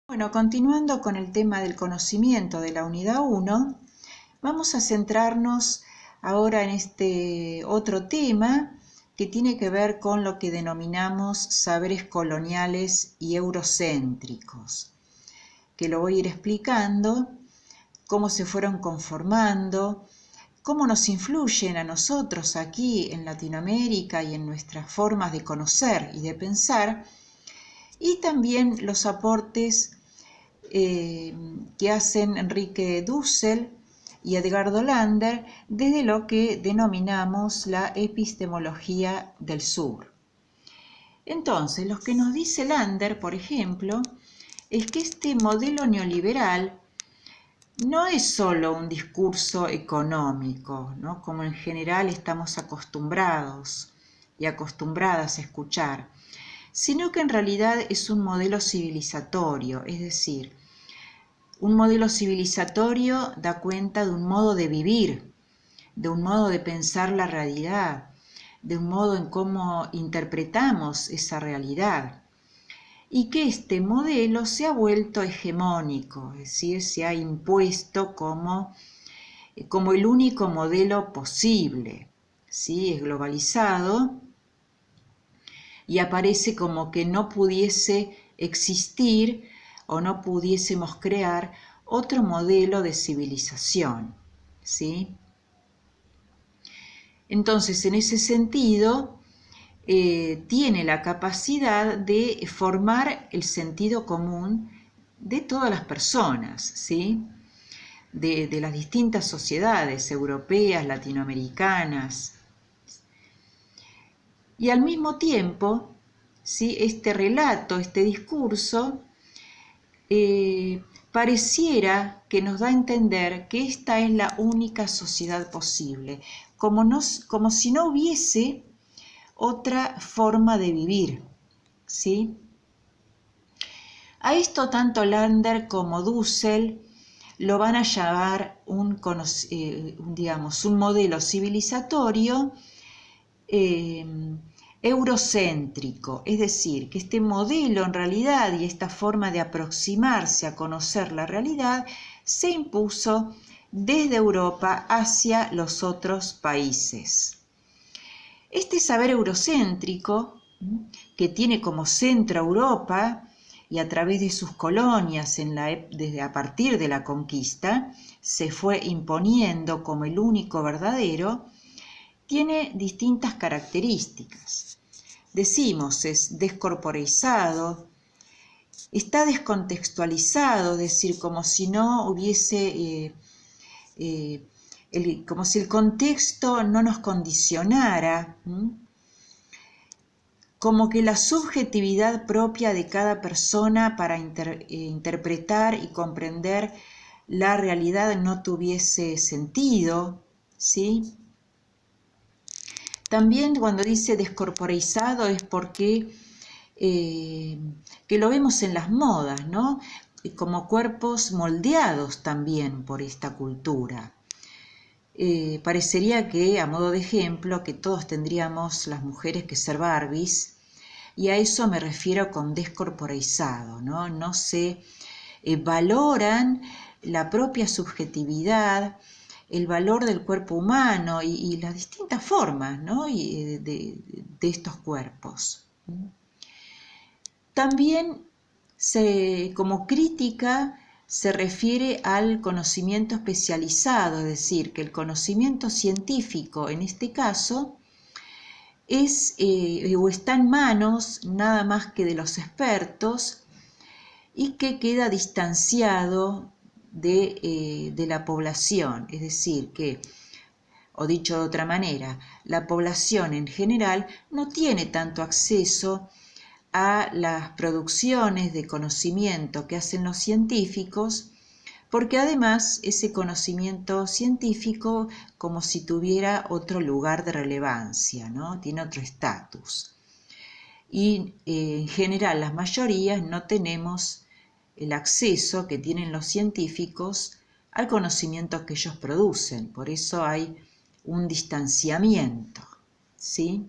Bueno, continuando con el tema del conocimiento de la unidad 1, vamos a centrarnos ahora en este otro tema que tiene que ver con lo que denominamos saberes coloniales y eurocéntricos, que lo voy a ir explicando, cómo se fueron conformando, cómo nos influyen a nosotros aquí en Latinoamérica y en nuestras formas de conocer y de pensar, y también los aportes que hacen Enrique Dussel y Edgardo Lander desde lo que denominamos la epistemología del sur. Entonces, lo que nos dice Lander, por ejemplo, es que este modelo neoliberal no es solo un discurso económico, ¿no? Como en general estamos acostumbrados y acostumbradas a escuchar, sino que en realidad es un modelo civilizatorio, es decir, un modelo civilizatorio da cuenta de un modo de vivir, de un modo de pensar la realidad, de un modo en cómo interpretamos esa realidad, y que este modelo se ha vuelto hegemónico, es decir, se ha impuesto como el único modelo posible, ¿sí? Es globalizado y aparece como que no pudiese existir o no pudiésemos crear otro modelo de civilización, ¿sí? Entonces, en ese sentido, tiene la capacidad de formar el sentido común de todas las personas, ¿sí? De las distintas sociedades europeas, latinoamericanas. Y al mismo tiempo, ¿sí? Este relato, este discurso, pareciera que nos da a entender que esta es la única sociedad posible, como si no hubiese otra forma de vivir, ¿sí? A esto tanto Lander como Dussel lo van a llamar un modelo civilizatorio eurocéntrico, es decir, que este modelo en realidad y esta forma de aproximarse a conocer la realidad se impuso desde Europa hacia los otros países. Este saber eurocéntrico, que tiene como centro Europa y a través de sus colonias desde a partir de la conquista, se fue imponiendo como el único verdadero, tiene distintas características. Decimos, es descorporeizado, está descontextualizado, es decir, como si no hubiese, como si el contexto no nos condicionara, como que la subjetividad propia de cada persona para interpretar y comprender la realidad no tuviese sentido, ¿sí? También cuando dice descorporeizado es porque que lo vemos en las modas, ¿no? Como cuerpos moldeados también por esta cultura. Parecería que, a modo de ejemplo, que todos tendríamos las mujeres que ser Barbies, y a eso me refiero con descorporeizado, ¿no? No se valoran la propia subjetividad, el valor del cuerpo humano y las distintas formas, ¿no? de estos cuerpos. También como crítica se refiere al conocimiento especializado, es decir, que el conocimiento científico en este caso o está en manos nada más que de los expertos y que queda distanciado de la población, es decir, que, o dicho de otra manera, la población en general no tiene tanto acceso a las producciones de conocimiento que hacen los científicos, porque además ese conocimiento científico como si tuviera otro lugar de relevancia, ¿no? Tiene otro estatus. Y en general las mayorías no tenemos el acceso que tienen los científicos al conocimiento que ellos producen, por eso hay un distanciamiento, ¿sí?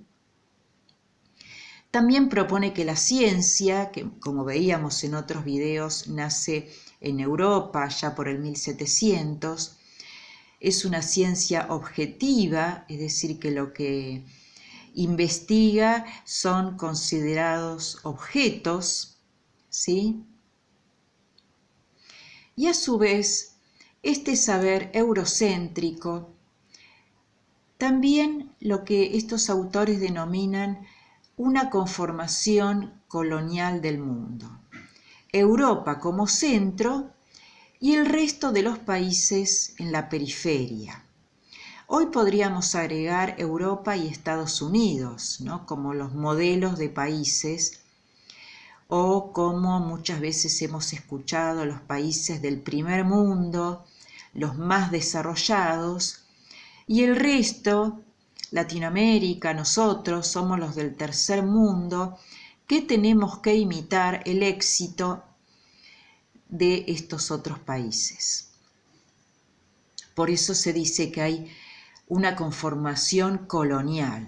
También propone que la ciencia, que como veíamos en otros videos, nace en Europa ya por el 1700, es una ciencia objetiva, es decir, que lo que investiga son considerados objetos, ¿sí? Y a su vez, este saber eurocéntrico, también lo que estos autores denominan una conformación colonial del mundo. Europa como centro y el resto de los países en la periferia. Hoy podríamos agregar Europa y Estados Unidos, ¿no?, como los modelos de países, o como muchas veces hemos escuchado, los países del primer mundo, los más desarrollados, y el resto, Latinoamérica, nosotros somos los del tercer mundo, que tenemos que imitar el éxito de estos otros países. Por eso se dice que hay una conformación colonial.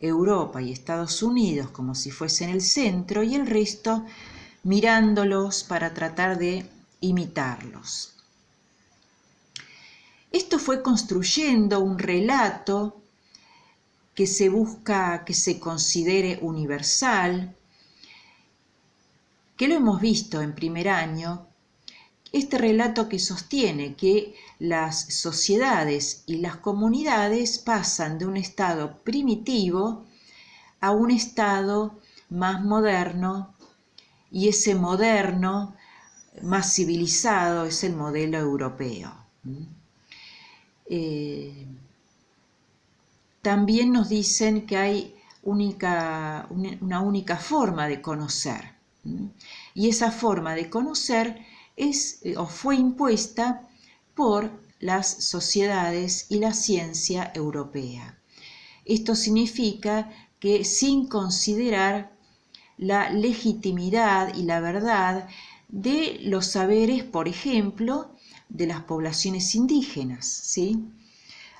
Europa y Estados Unidos como si fuesen el centro y el resto mirándolos para tratar de imitarlos. Esto fue construyendo un relato que se busca que se considere universal, que lo hemos visto en primer año, este relato que sostiene que las sociedades y las comunidades pasan de un estado primitivo a un estado más moderno, y ese moderno, más civilizado, es el modelo europeo. También nos dicen que hay una única forma de conocer, y esa forma de conocer es o fue impuesta por las sociedades y la ciencia europea. Esto significa que sin considerar la legitimidad y la verdad de los saberes, por ejemplo, de las poblaciones indígenas, ¿sí?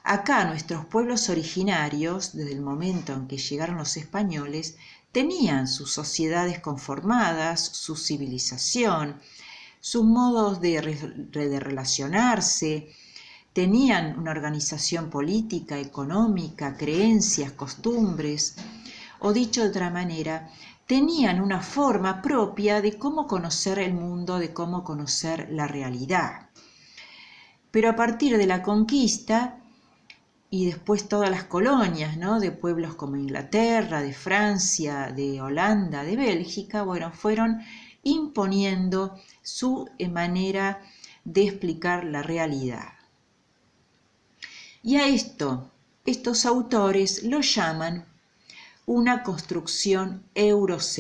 Acá nuestros pueblos originarios, desde el momento en que llegaron los españoles, tenían sus sociedades conformadas, su civilización, sus modos de relacionarse, tenían una organización política, económica, creencias, costumbres, o dicho de otra manera, tenían una forma propia de cómo conocer el mundo, de cómo conocer la realidad. Pero a partir de la conquista y después todas las colonias, ¿no?, de pueblos como Inglaterra, de Francia, de Holanda, de Bélgica, bueno, fueron imponiendo su manera de explicar la realidad. Y a esto, estos autores lo llaman una construcción eurocéntrica.